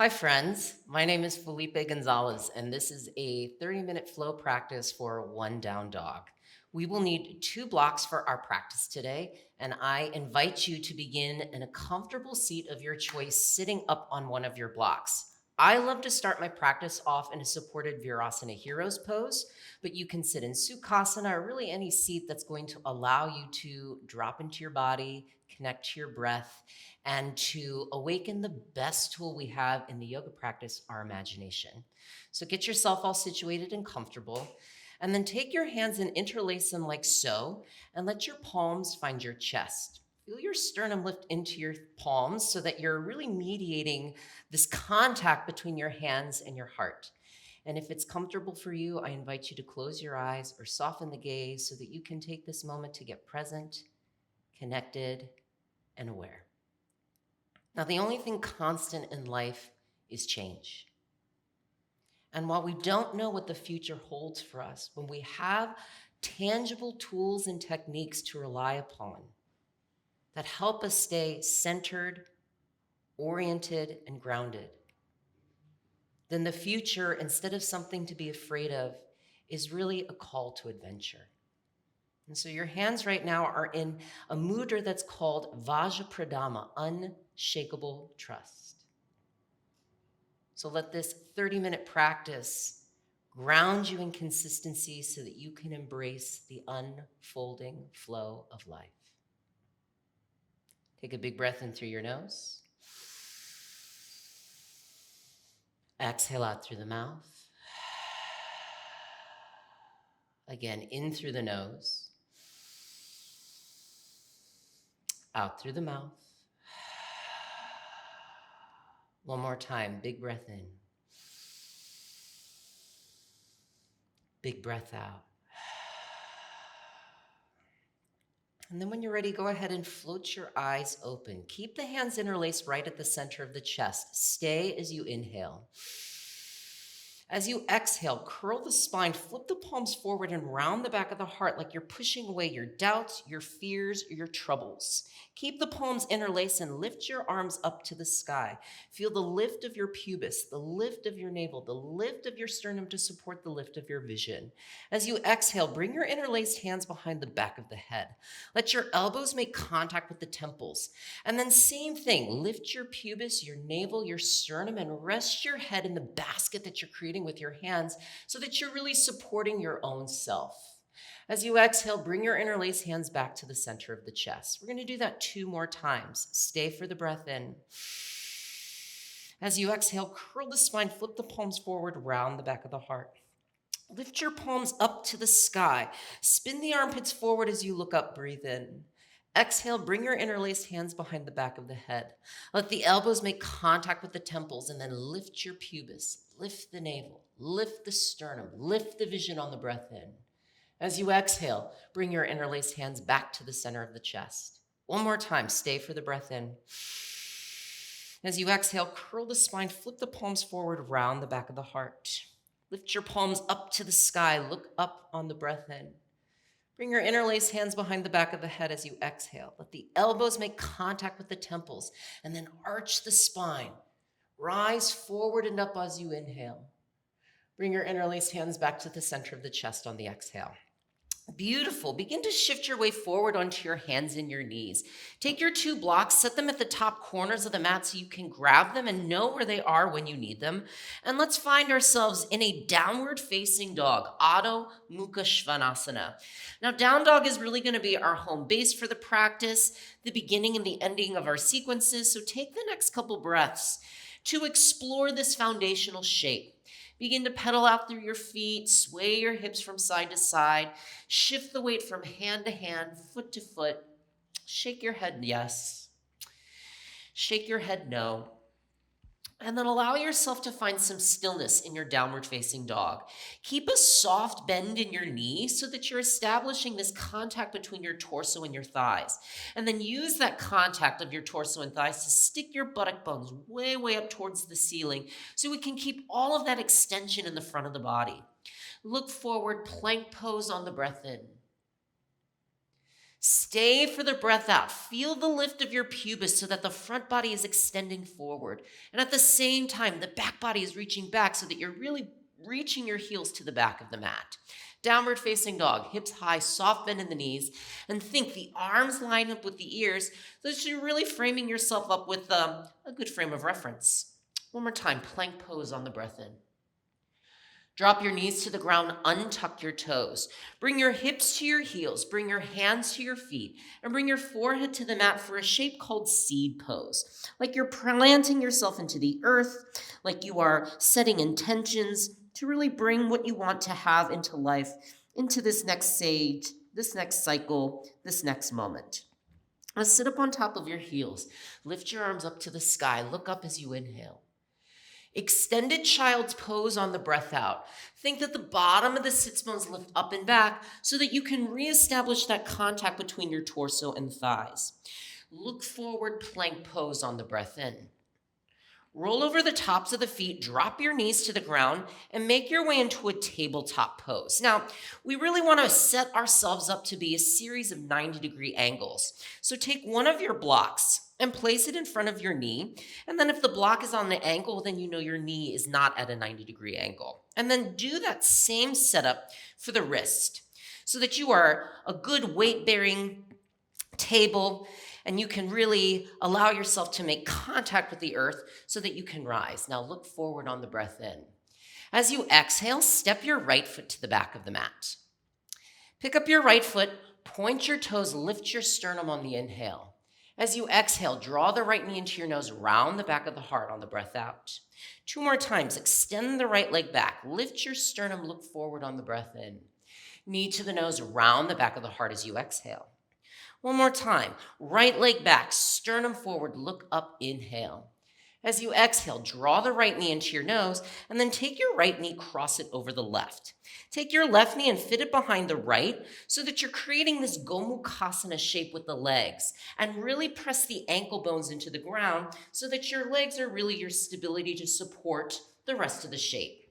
Hi, friends. My name is Felipe Gonzalez, and this is a 30-minute flow practice for one down dog. We will need 2 blocks for our practice today, and I invite you to begin in a comfortable seat of your choice, sitting up on one of your blocks. I love to start my practice off in a supported Virasana Heroes pose, but you can sit in Sukhasana or really any seat that's going to allow you to drop into your body, connect to your breath, and to awaken the best tool we have in the yoga practice, our imagination. So get yourself all situated and comfortable, and then take your hands and interlace them like so, and let your palms find your chest. Feel your sternum lift into your palms so that you're really mediating this contact between your hands and your heart. And if it's comfortable for you, I invite you to close your eyes or soften the gaze so that you can take this moment to get present, connected, and aware. Now, the only thing constant in life is change. And while we don't know what the future holds for us, when we have tangible tools and techniques to rely upon that help us stay centered, oriented, and grounded, then the future, instead of something to be afraid of, is really a call to adventure. And so your hands right now are in a mudra that's called Vajrapradama, unshakable trust. So let this 30-minute practice ground you in consistency so that you can embrace the unfolding flow of life. Take a big breath in through your nose. Exhale out through the mouth. Again, in through the nose, out through the mouth. One more time, big breath in. Big breath out. And then when you're ready, go ahead and float your eyes open. Keep the hands interlaced right at the center of the chest. Stay as you inhale. As you exhale, curl the spine, flip the palms forward and round the back of the heart like you're pushing away your doubts, your fears, your troubles. Keep the palms interlaced and lift your arms up to the sky. Feel the lift of your pubis, the lift of your navel, the lift of your sternum to support the lift of your vision. As you exhale, bring your interlaced hands behind the back of the head. Let your elbows make contact with the temples. And then same thing, lift your pubis, your navel, your sternum, and rest your head in the basket that you're creating with your hands so that you're really supporting your own self. As you exhale, bring your interlaced hands back to the center of the chest. We're going to do that 2 more times. Stay for the breath in. As you exhale, curl the spine, flip the palms forward, round the back of the heart. Lift your palms up to the sky. Spin the armpits forward as you look up. Breathe in. Exhale, bring your interlaced hands behind the back of the head. Let the elbows make contact with the temples and then lift your pubis, lift the navel, lift the sternum, lift the vision on the breath in. As you exhale, bring your interlaced hands back to the center of the chest. One more time, stay for the breath in. As you exhale, curl the spine, flip the palms forward, round the back of the heart. Lift your palms up to the sky, look up on the breath in. Bring your interlaced hands behind the back of the head as you exhale. Let the elbows make contact with the temples and then arch the spine. Rise forward and up as you inhale. Bring your interlaced hands back to the center of the chest on the exhale. Beautiful. Begin to shift your way forward onto your hands and your knees. Take your 2 blocks, set them at the top corners of the mat so you can grab them and know where they are when you need them. And let's find ourselves in a downward facing dog, Adho Mukha Svanasana. Now, down dog is really going to be our home base for the practice, the beginning and the ending of our sequences. So take the next couple breaths to explore this foundational shape. Begin to pedal out through your feet, sway your hips from side to side, shift the weight from hand to hand, foot to foot. Shake your head yes, shake your head no. And then allow yourself to find some stillness in your downward facing dog. Keep a soft bend in your knee so that you're establishing this contact between your torso and your thighs. And then use that contact of your torso and thighs to stick your buttock bones way, way up towards the ceiling so we can keep all of that extension in the front of the body. Look forward, plank pose on the breath in. Stay for the breath out. Feel the lift of your pubis so that the front body is extending forward. And at the same time, the back body is reaching back so that you're really reaching your heels to the back of the mat. Downward facing dog, hips high, soft bend in the knees, and think the arms line up with the ears so that you're really framing yourself up with a good frame of reference. One more time, plank pose on the breath in. Drop your knees to the ground, untuck your toes. Bring your hips to your heels, bring your hands to your feet, and bring your forehead to the mat for a shape called seed pose. Like you're planting yourself into the earth, like you are setting intentions to really bring what you want to have into life, into this next stage, this next cycle, this next moment. Now sit up on top of your heels. Lift your arms up to the sky. Look up as you inhale. Extended child's pose on the breath out. Think that the bottom of the sits bones lift up and back so that you can reestablish that contact between your torso and thighs. Look forward, plank pose on the breath in. Roll over the tops of the feet, drop your knees to the ground, and make your way into a tabletop pose. Now, we really want to set ourselves up to be a series of 90-degree angles. So take one of your blocks and place it in front of your knee. And then if the block is on an angle, then you know your knee is not at a 90-degree angle. And then do that same setup for the wrist so that you are a good weight-bearing table and you can really allow yourself to make contact with the earth so that you can rise. Now look forward on the breath in. As you exhale, step your right foot to the back of the mat. Pick up your right foot, point your toes, lift your sternum on the inhale. As you exhale, draw the right knee into your nose, round the back of the heart on the breath out. 2 more times, extend the right leg back, lift your sternum, look forward on the breath in. Knee to the nose, round the back of the heart as you exhale. 1 more time, right leg back, sternum forward, look up, inhale. As you exhale, draw the right knee into your nose, and then take your right knee, cross it over the left. Take your left knee and fit it behind the right so that you're creating this Gomukhasana shape with the legs, and really press the ankle bones into the ground so that your legs are really your stability to support the rest of the shape.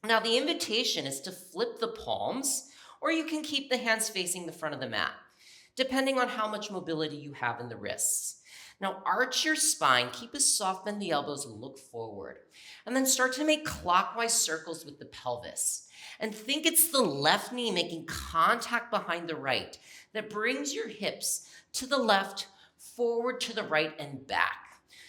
Now, the invitation is to flip the palms, or you can keep the hands facing the front of the mat, depending on how much mobility you have in the wrists. Now arch your spine, keep a soft bend the elbows, look forward. And then start to make clockwise circles with the pelvis. And think it's the left knee making contact behind the right that brings your hips to the left, forward to the right, and back.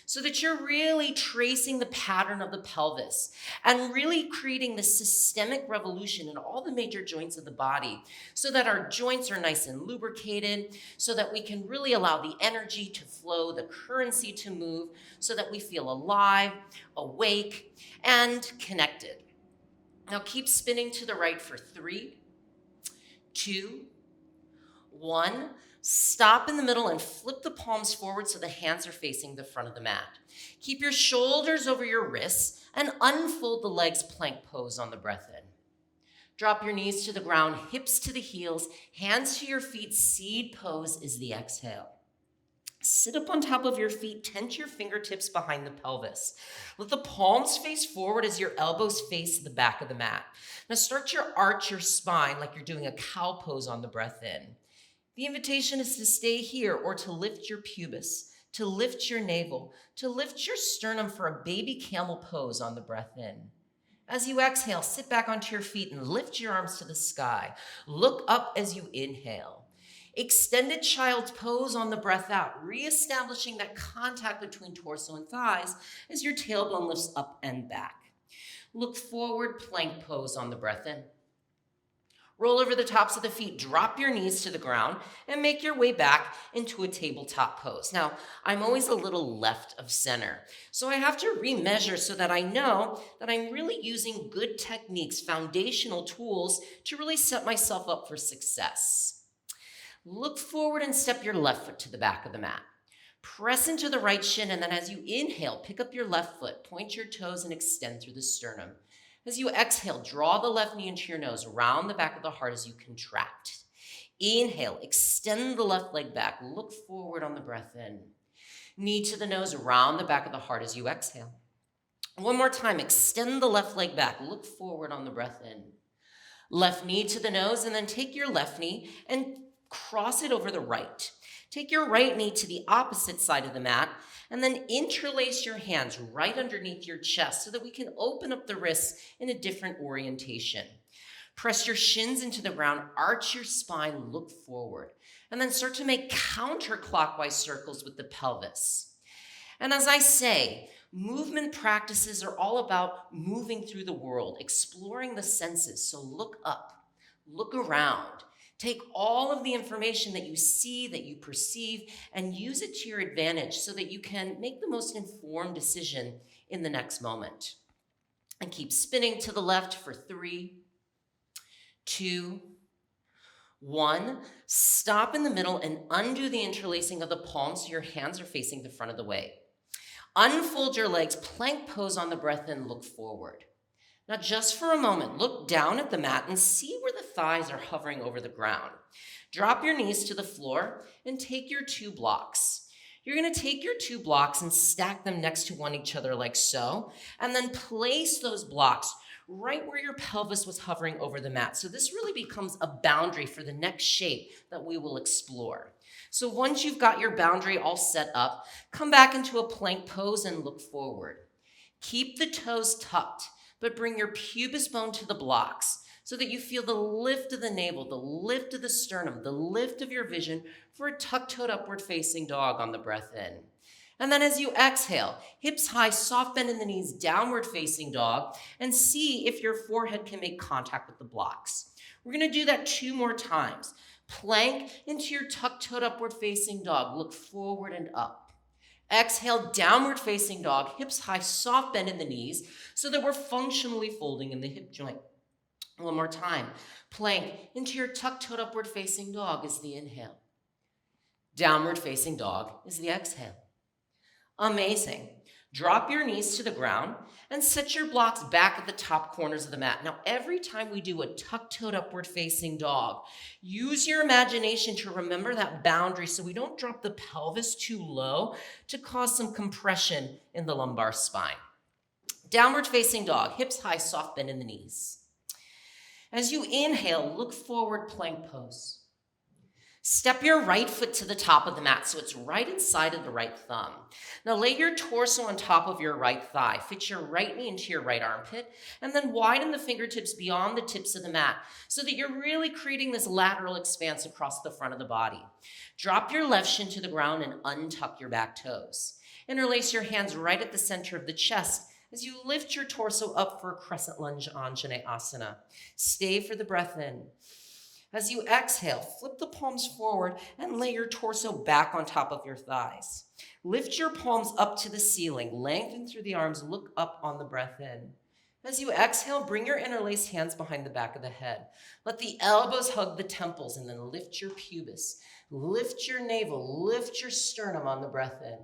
So that you're really tracing the pattern of the pelvis and really creating this systemic revolution in all the major joints of the body so that our joints are nice and lubricated, so that we can really allow the energy to flow, the currency to move, so that we feel alive, awake, and connected. Now keep spinning to the right for 3, 2, 1. Stop in the middle and flip the palms forward so the hands are facing the front of the mat. Keep your shoulders over your wrists and unfold the legs, plank pose on the breath in. Drop your knees to the ground, hips to the heels, hands to your feet. Seed pose is the exhale. Sit up on top of your feet, tense your fingertips behind the pelvis. Let the palms face forward as your elbows face the back of the mat. Now start to arch your spine like you're doing a cow pose on the breath in. The invitation is to stay here or to lift your pubis, to lift your navel, to lift your sternum for a baby camel pose on the breath in. As you exhale, sit back onto your feet and lift your arms to the sky. Look up as you inhale. Extended child's pose on the breath out, reestablishing that contact between torso and thighs as your tailbone lifts up and back. Look forward, plank pose on the breath in. Roll over the tops of the feet, drop your knees to the ground, and make your way back into a tabletop pose. Now, I'm always a little left of center, so I have to remeasure so that I know that I'm really using good techniques, foundational tools to really set myself up for success. Look forward and step your left foot to the back of the mat. Press into the right shin, and then as you inhale, pick up your left foot, point your toes, and extend through the sternum. As you exhale, draw the left knee into your nose, round the back of the heart as you contract. Inhale, extend the left leg back, look forward on the breath in. Knee to the nose, round the back of the heart as you exhale. 1 more time, extend the left leg back, look forward on the breath in. Left knee to the nose, and then take your left knee and cross it over the right. Take your right knee to the opposite side of the mat, and then interlace your hands right underneath your chest so that we can open up the wrists in a different orientation. Press your shins into the ground, arch your spine, look forward, and then start to make counterclockwise circles with the pelvis. And as I say, movement practices are all about moving through the world, exploring the senses. So look up, look around, take all of the information that you see, that you perceive, and use it to your advantage so that you can make the most informed decision in the next moment. And keep spinning to the left for 3, 2, 1. Stop in the middle and undo the interlacing of the palms so your hands are facing the front of the way. Unfold your legs, plank pose on the breath in, look forward. Now just for a moment, look down at the mat and see where the thighs are hovering over the ground. Drop your knees to the floor and take your 2 blocks. You're going to take your 2 blocks and stack them next to each other like so, and then place those blocks right where your pelvis was hovering over the mat. So this really becomes a boundary for the next shape that we will explore. So once you've got your boundary all set up, come back into a plank pose and look forward. Keep the toes tucked, but bring your pubis bone to the blocks so that you feel the lift of the navel, the lift of the sternum, the lift of your vision for a tuck-toed upward facing dog on the breath in. And then as you exhale, hips high, soft bend in the knees, downward facing dog, and see if your forehead can make contact with the blocks. We're gonna do that 2 more times. Plank into your tuck-toed upward facing dog, look forward and up. Exhale, downward facing dog, hips high, soft bend in the knees so that we're functionally folding in the hip joint. One more time. Plank into your tuck-toed upward facing dog is the inhale. Downward facing dog is the exhale. Amazing. Drop your knees to the ground and set your blocks back at the top corners of the mat. Now, every time we do a tuck-toed upward facing dog, use your imagination to remember that boundary so we don't drop the pelvis too low to cause some compression in the lumbar spine. Downward facing dog, hips high, soft bend in the knees. As you inhale, look forward, plank pose. Step your right foot to the top of the mat so it's right inside of the right thumb. Now lay your torso on top of your right thigh. Fit your right knee into your right armpit and then widen the fingertips beyond the tips of the mat so that you're really creating this lateral expanse across the front of the body. Drop your left shin to the ground and untuck your back toes. Interlace your hands right at the center of the chest as you lift your torso up for a crescent lunge Anjaneyasana. Stay for the breath in. As you exhale, flip the palms forward and lay your torso back on top of your thighs. Lift your palms up to the ceiling, lengthen through the arms, look up on the breath in. As you exhale, bring your interlaced hands behind the back of the head. Let the elbows hug the temples and then lift your pubis. Lift your navel, lift your sternum on the breath in.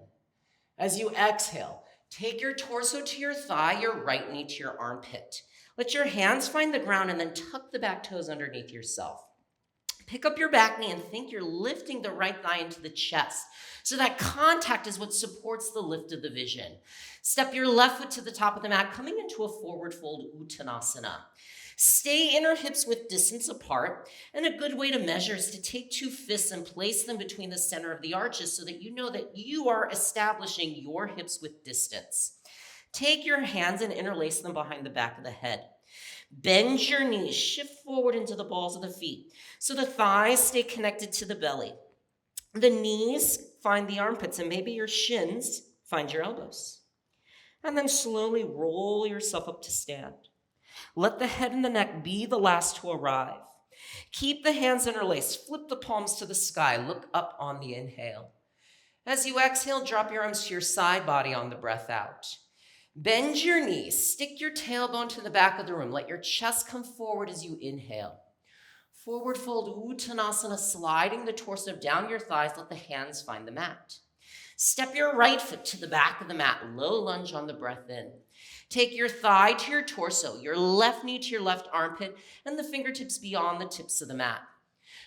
As you exhale, take your torso to your thigh, your right knee to your armpit. Let your hands find the ground and then tuck the back toes underneath yourself. Pick up your back knee and think you're lifting the right thigh into the chest. So that contact is what supports the lift of the vision. Step your left foot to the top of the mat, coming into a forward fold Uttanasana. Stay inner hips width distance apart, and a good way to measure is to take 2 fists and place them between the center of the arches so that you know that you are establishing your hips width distance. Take your hands and interlace them behind the back of the head. Bend your knees, shift forward into the balls of the feet so the thighs stay connected to the belly. The knees find the armpits and maybe your shins find your elbows. And then slowly roll yourself up to stand. Let the head and the neck be the last to arrive. Keep the hands interlaced, flip the palms to the sky, look up on the inhale. As you exhale, drop your arms to your side body on the breath out. Bend your knees, stick your tailbone to the back of the room. Let your chest come forward as you inhale. Forward fold Uttanasana, sliding the torso down your thighs. Let the hands find the mat. Step your right foot to the back of the mat. Low lunge on the breath in. Take your thigh to your torso, your left knee to your left armpit, and the fingertips beyond the tips of the mat.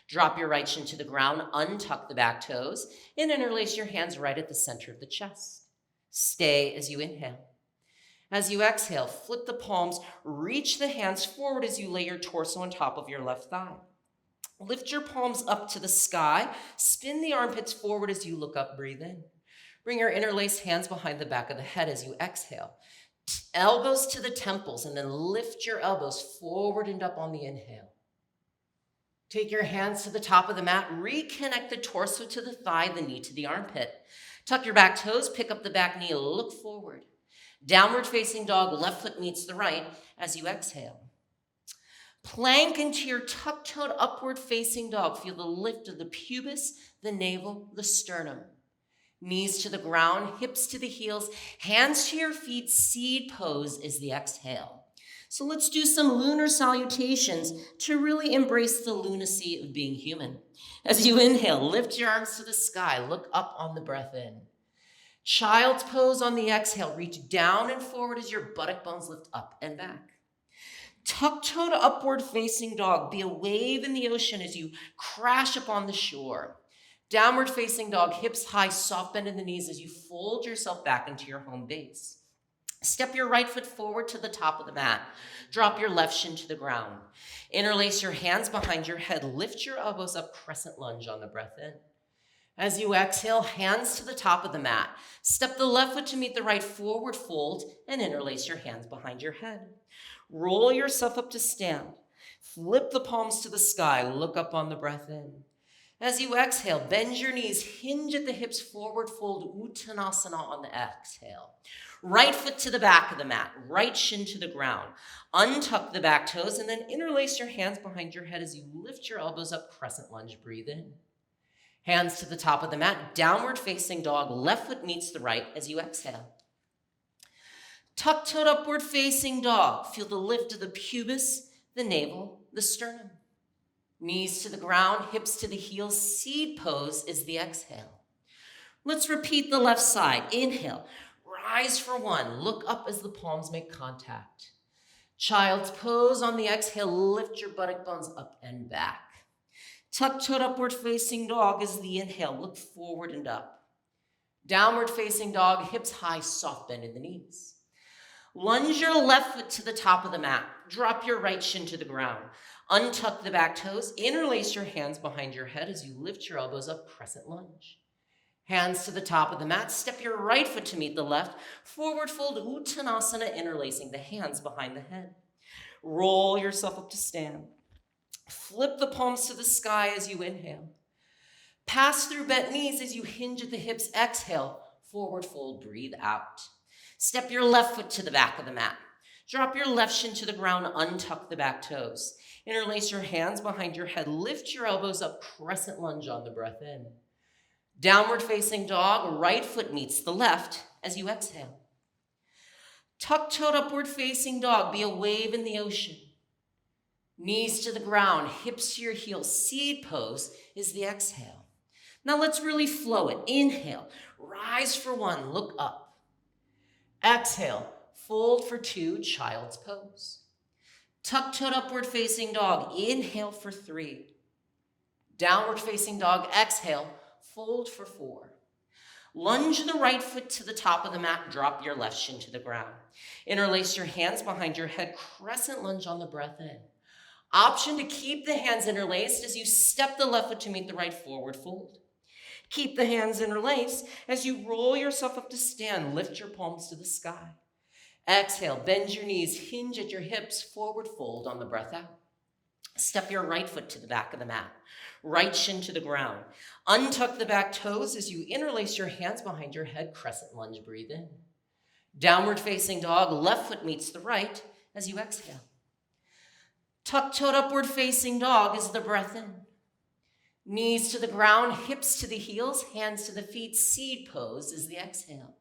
Drop your right shin to the ground, untuck the back toes, and interlace your hands right at the center of the chest. Stay as you inhale. As you exhale, flip the palms, reach the hands forward as you lay your torso on top of your left thigh. Lift your palms up to the sky. Spin the armpits forward as you look up. Breathe in. Bring your interlaced hands behind the back of the head as you exhale. Elbows to the temples, and then lift your elbows forward and up on the inhale. Take your hands to the top of the mat. Reconnect the torso to the thigh, the knee to the armpit. Tuck your back toes, pick up the back knee, look forward. Downward facing dog, left foot meets the right as you exhale. Plank into your tuck-toed upward facing dog. Feel the lift of the pubis, the navel, the sternum. Knees to the ground, hips to the heels, hands to your feet. Seed pose is the exhale. So let's do some lunar salutations to really embrace the lunacy of being human. As you inhale, lift your arms to the sky, look up on the breath in. Child's pose on the exhale, reach down and forward as your buttock bones lift up and back. Tuck-toed upward facing dog, be a wave in the ocean as you crash upon the shore. Downward facing dog, hips high, soft bend in the knees as you fold yourself back into your home base. Step your right foot forward to the top of the mat. Drop your left shin to the ground. Interlace your hands behind your head. Lift your elbows up, crescent lunge on the breath in. As you exhale, hands to the top of the mat. Step the left foot to meet the right, forward fold, and interlace your hands behind your head. Roll yourself up to stand. Flip the palms to the sky. Look up on the breath in. As you exhale, bend your knees, hinge at the hips, forward fold, Uttanasana on the exhale. Right foot to the back of the mat, right shin to the ground. Untuck the back toes and then interlace your hands behind your head as you lift your elbows up, crescent lunge, breathe in. Hands to the top of the mat, downward facing dog, left foot meets the right as you exhale. Tuck-toed upward facing dog, feel the lift of the pubis, the navel, the sternum. Knees to the ground, hips to the heels, seed pose is the exhale. Let's repeat the left side. Inhale, rise for one, look up as the palms make contact. Child's pose on the exhale, lift your buttock bones up and back. Tuck-toed upward facing dog is the inhale, look forward and up. Downward facing dog, hips high, soft bend in the knees. Lunge your left foot to the top of the mat. Drop your right shin to the ground. Untuck the back toes. Interlace your hands behind your head as you lift your elbows up, crescent lunge. Hands to the top of the mat. Step your right foot to meet the left. Forward fold, Uttanasana, interlacing the hands behind the head. Roll yourself up to stand. Flip the palms to the sky as you inhale. Pass through bent knees as you hinge at the hips. Exhale, forward fold, breathe out. Step your left foot to the back of the mat. Drop your left shin to the ground, untuck the back toes. Interlace your hands behind your head. Lift your elbows up, crescent lunge on the breath in. Downward facing dog, right foot meets the left as you exhale. Tuck-toed upward facing dog, be a wave in the ocean. Knees to the ground, hips to your heels, seed pose is the exhale. Now let's really flow it. Inhale, rise for one, look up. Exhale, fold for two, child's pose. Tuck-toed upward facing dog, inhale for three. Downward facing dog, exhale, fold for four. Lunge the right foot to the top of the mat, drop your left shin to the ground. Interlace your hands behind your head, crescent lunge on the breath in. Option to keep the hands interlaced as you step the left foot to meet the right, forward fold. Keep the hands interlaced as you roll yourself up to stand, lift your palms to the sky. Exhale, bend your knees, hinge at your hips, forward fold on the breath out. Step your right foot to the back of the mat, right shin to the ground. Untuck the back toes as you interlace your hands behind your head, crescent lunge, breathe in. Downward facing dog, left foot meets the right as you exhale. Tuck-toed upward facing dog is the breath in. Knees to the ground, hips to the heels, hands to the feet, seed pose is the exhale.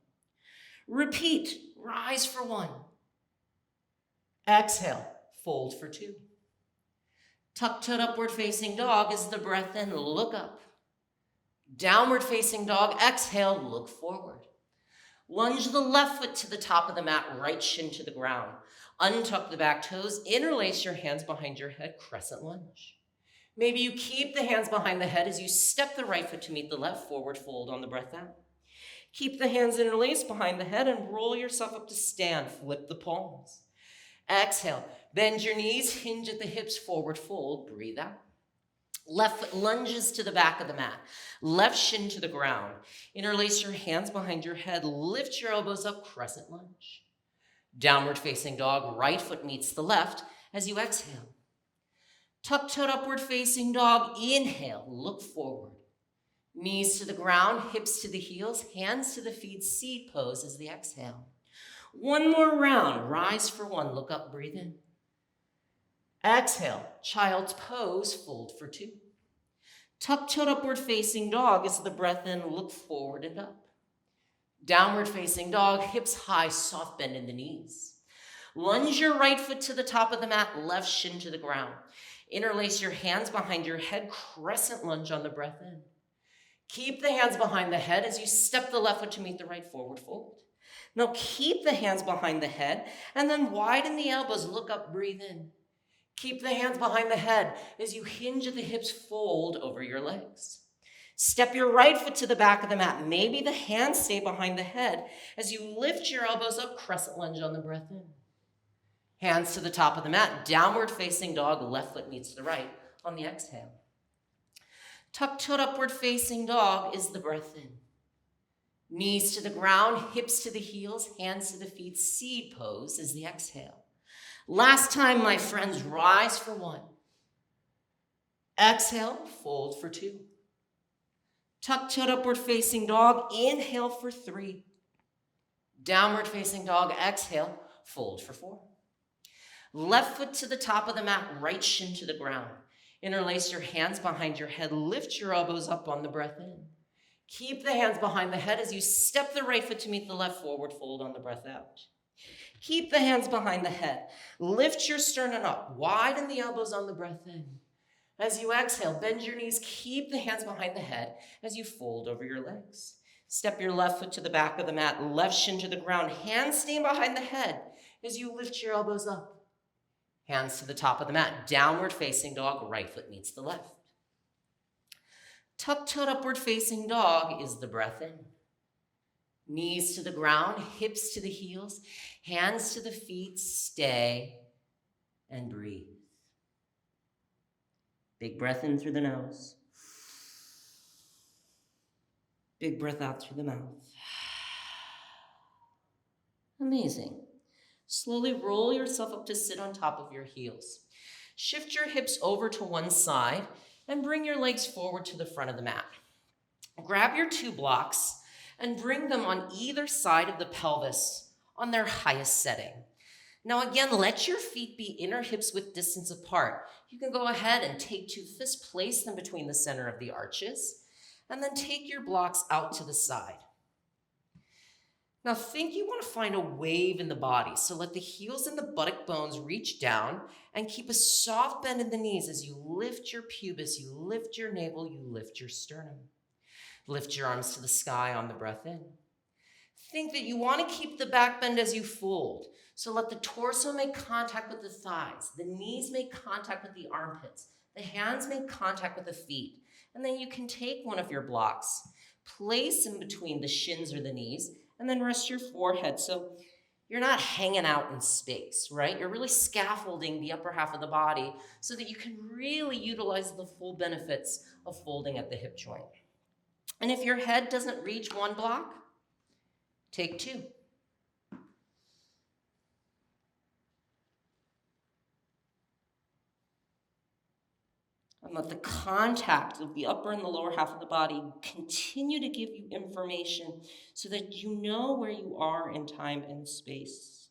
Repeat, rise for one. Exhale, fold for two. Tuck-toed upward facing dog is the breath in, look up. Downward facing dog, exhale, look forward. Lunge the left foot to the top of the mat, right shin to the ground. Untuck the back toes, interlace your hands behind your head, crescent lunge. Maybe you keep the hands behind the head as you step the right foot to meet the left, forward fold on the breath out. Keep the hands interlaced behind the head and roll yourself up to stand, flip the palms. Exhale, bend your knees, hinge at the hips, forward fold, breathe out. Left foot lunges to the back of the mat. Left shin to the ground. Interlace your hands behind your head. Lift your elbows up, crescent lunge. Downward facing dog, right foot meets the left as you exhale. Tuck-toed upward facing dog, inhale, look forward. Knees to the ground, hips to the heels, hands to the feet, seed pose as the exhale. One more round, rise for one, look up, breathe in. Exhale, child's pose, fold for two. Tuck-toed upward facing dog as the breath in, look forward and up. Downward facing dog, hips high, soft bend in the knees. Lunge your right foot to the top of the mat, left shin to the ground. Interlace your hands behind your head, crescent lunge on the breath in. Keep the hands behind the head as you step the left foot to meet the right, forward fold. Now keep the hands behind the head and then widen the elbows, look up, breathe in. Keep the hands behind the head as you hinge at the hips, fold over your legs. Step your right foot to the back of the mat. Maybe the hands stay behind the head as you lift your elbows up, crescent lunge on the breath in. Hands to the top of the mat, downward facing dog, left foot meets the right on the exhale. Tuck-toed upward facing dog is the breath in. Knees to the ground, hips to the heels, hands to the feet, seed pose is the exhale. Last time, my friends, rise for one. Exhale, fold for two. Tuck-toed upward facing dog, inhale for three. Downward facing dog, exhale, fold for four. Left foot to the top of the mat, right shin to the ground. Interlace your hands behind your head, lift your elbows up on the breath in. Keep the hands behind the head as you step the right foot to meet the left, forward fold on the breath out. Keep the hands behind the head. Lift your sternum up. Widen the elbows on the breath in. As you exhale, bend your knees. Keep the hands behind the head as you fold over your legs. Step your left foot to the back of the mat. Left shin to the ground. Hands staying behind the head as you lift your elbows up. Hands to the top of the mat. Downward facing dog. Right foot meets the left. Tuck-toed upward facing dog is the breath in. Knees to the ground, hips to the heels, hands to the feet, stay and breathe. Big breath in through the nose. Big breath out through the mouth. Amazing. Slowly roll yourself up to sit on top of your heels. Shift your hips over to one side and bring your legs forward to the front of the mat. Grab your two blocks and bring them on either side of the pelvis on their highest setting. Now again, let your feet be inner hips width distance apart. You can go ahead and take two fists, place them between the center of the arches, and then take your blocks out to the side. Now think you want to find a wave in the body, so let the heels and the buttock bones reach down and keep a soft bend in the knees as you lift your pubis, you lift your navel, you lift your sternum. Lift your arms to the sky on the breath in. Think that you want to keep the back bend as you fold. So let the torso make contact with the thighs. The knees make contact with the armpits. The hands make contact with the feet. And then you can take one of your blocks, place in between the shins or the knees, and then rest your forehead. So you're not hanging out in space, right? You're really scaffolding the upper half of the body so that you can really utilize the full benefits of folding at the hip joint. And if your head doesn't reach one block, take two. And let the contact of the upper and the lower half of the body continue to give you information so that you know where you are in time and space.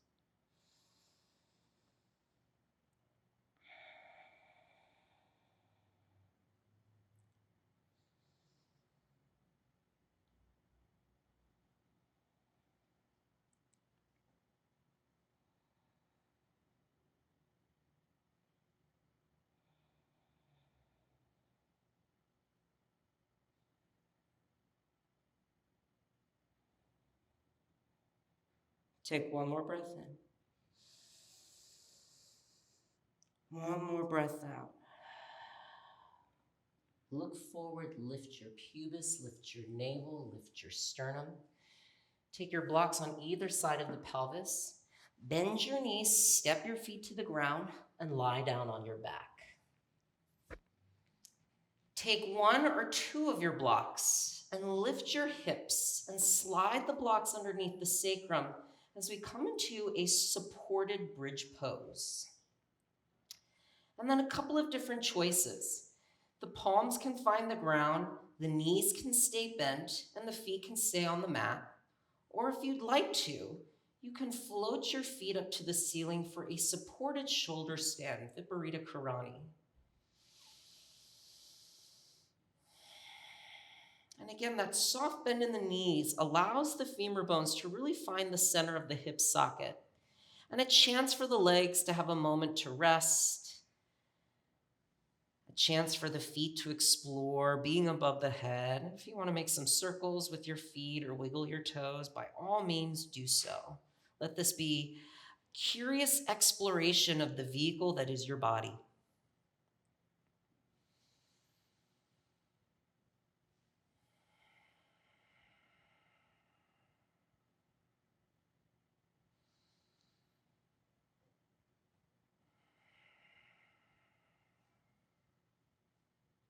Take one more breath in. One more breath out. Look forward, lift your pubis, lift your navel, lift your sternum. Take your blocks on either side of the pelvis. Bend your knees, step your feet to the ground, and lie down on your back. Take one or two of your blocks and lift your hips and slide the blocks underneath the sacrum as we come into a supported bridge pose. And then a couple of different choices. The palms can find the ground, the knees can stay bent, and the feet can stay on the mat. Or if you'd like to, you can float your feet up to the ceiling for a supported shoulder stand, Viparita Karani. And again, that soft bend in the knees allows the femur bones to really find the center of the hip socket, and a chance for the legs to have a moment to rest, a chance for the feet to explore, being above the head. If you want to make some circles with your feet or wiggle your toes, by all means do so. Let this be curious exploration of the vehicle that is your body.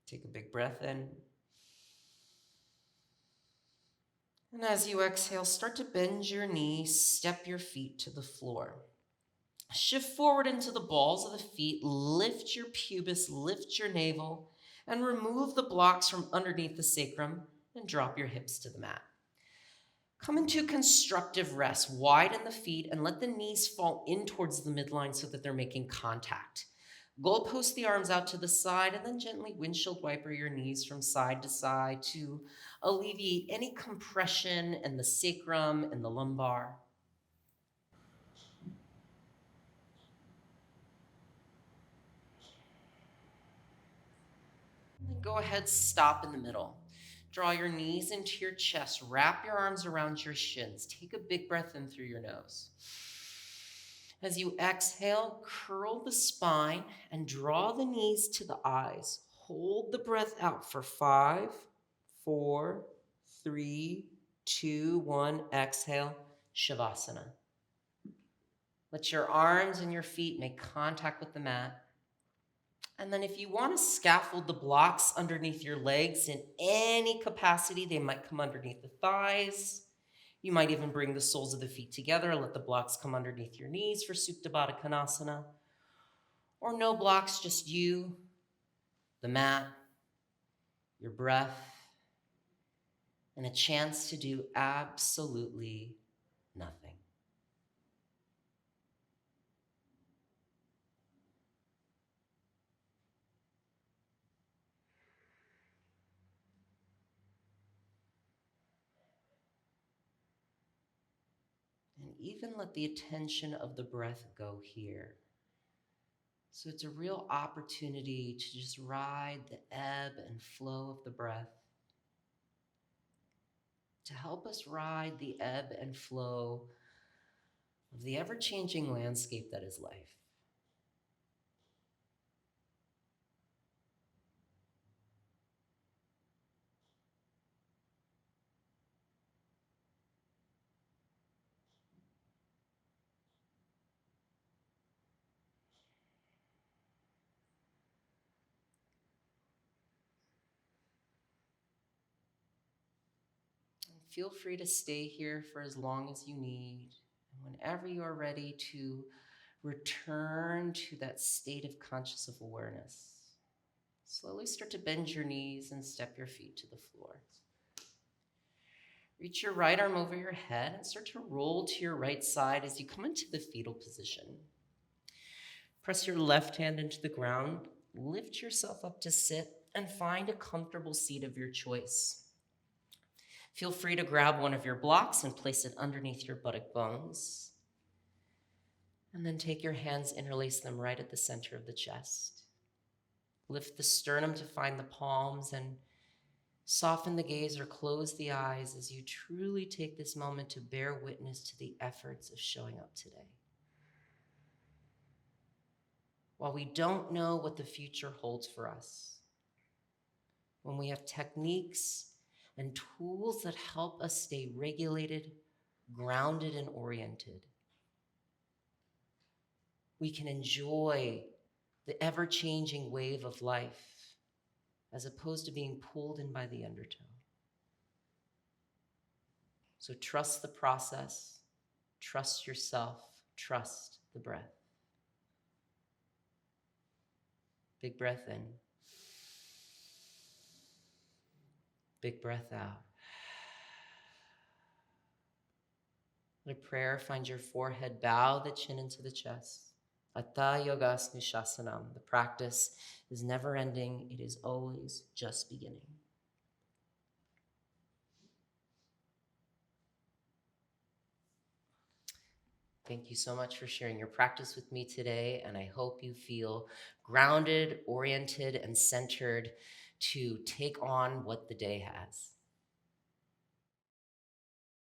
Take a big breath in. And as you exhale, start to bend your knees, step your feet to the floor. Shift forward into the balls of the feet, lift your pubis, lift your navel, and remove the blocks from underneath the sacrum and drop your hips to the mat. Come into constructive rest, widen the feet and let the knees fall in towards the midline so that they're making contact. Goalpost the arms out to the side and then gently windshield wiper your knees from side to side to alleviate any compression in the sacrum and the lumbar. And then go ahead, stop in the middle. Draw your knees into your chest, wrap your arms around your shins. Take a big breath in through your nose. As you exhale, curl the spine and draw the knees to the eyes. Hold the breath out for 5, 4, 3, 2, 1. Exhale, Shavasana. Let your arms and your feet make contact with the mat. And then if you want to scaffold the blocks underneath your legs in any capacity, they might come underneath the thighs. You might even bring the soles of the feet together, let the blocks come underneath your knees for Supta Baddha Konasana. Or no blocks, just you, the mat, your breath, and a chance to do absolutely nothing. And even let the attention of the breath go here. So it's a real opportunity to just ride the ebb and flow of the breath, to help us ride the ebb and flow of the ever-changing landscape that is life. Feel free to stay here for as long as you need. And whenever you are ready to return to that state of conscious awareness, slowly start to bend your knees and step your feet to the floor. Reach your right arm over your head and start to roll to your right side as you come into the fetal position. Press your left hand into the ground, lift yourself up to sit, and find a comfortable seat of your choice. Feel free to grab one of your blocks and place it underneath your buttock bones. And then take your hands, interlace them right at the center of the chest. Lift the sternum to find the palms and soften the gaze or close the eyes as you truly take this moment to bear witness to the efforts of showing up today. While we don't know what the future holds for us, when we have techniques and tools that help us stay regulated, grounded, and oriented, we can enjoy the ever-changing wave of life as opposed to being pulled in by the undertow. So trust the process, trust yourself, trust the breath. Big breath in. Big breath out. Let a prayer find your forehead, bow the chin into the chest. Atta Yogasmi Shasanam. The practice is never ending, it is always just beginning. Thank you so much for sharing your practice with me today, and I hope you feel grounded, oriented, and centered to take on what the day has.